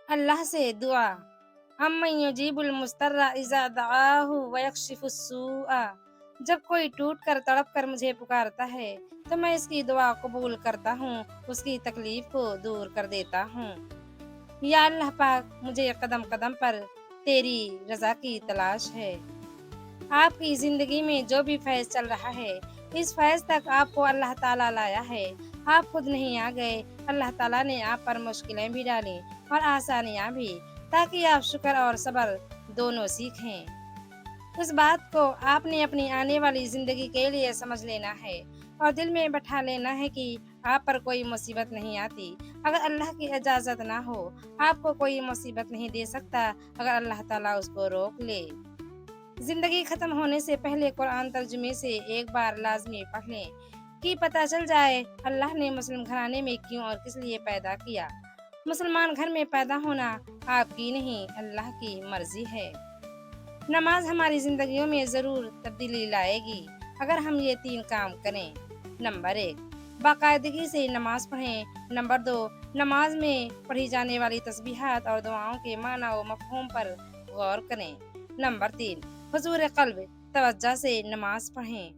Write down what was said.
اللہ سے دعا۔ امن یجیب المضطر اذا دعاہ ویکشف السوء۔ جب کوئی ٹوٹ کر تڑپ کر مجھے پکارتا ہے تو میں اس کی دعا قبول کرتا ہوں، اس کی تکلیف کو دور کر دیتا ہوں۔ یا اللہ پاک، مجھے قدم قدم پر تیری رضا کی تلاش ہے۔ آپ کی زندگی میں جو بھی فیض چل رہا ہے، اس فیض تک آپ کو اللہ تعالیٰ لایا ہے، آپ خود نہیں آ گئے۔ اللہ تعالیٰ نے آپ پر مشکلیں بھی ڈالیں اور آسانیاں بھی، تاکہ آپ شکر اور صبر دونوں سیکھیں۔ اس بات کو آپ نے اپنی آنے والی زندگی کے لیے سمجھ لینا ہے اور دل میں بٹھا لینا ہے کہ آپ پر کوئی مصیبت نہیں آتی اگر اللہ کی اجازت نہ ہو۔ آپ کو کوئی مصیبت نہیں دے سکتا اگر اللہ تعالیٰ اس کو روک لے۔ زندگی ختم ہونے سے پہلے قرآن ترجمے سے ایک بار لازمی پڑھ لیں کہ پتہ چل جائے اللہ نے مسلم گھرانے میں کیوں اور کس لیے پیدا کیا۔ مسلمان گھر میں پیدا ہونا آپ کی نہیں، اللہ کی مرضی ہے۔ نماز ہماری زندگیوں میں ضرور تبدیلی لائے گی اگر ہم یہ 3 کام کریں۔ نمبر 1، باقاعدگی سے نماز پڑھیں۔ نمبر 2، نماز میں پڑھی جانے والی تسبیحات اور دعاؤں کے معنی و مفہوم پر غور کریں۔ نمبر 3، حضور قلب توجہ سے نماز پڑھیں۔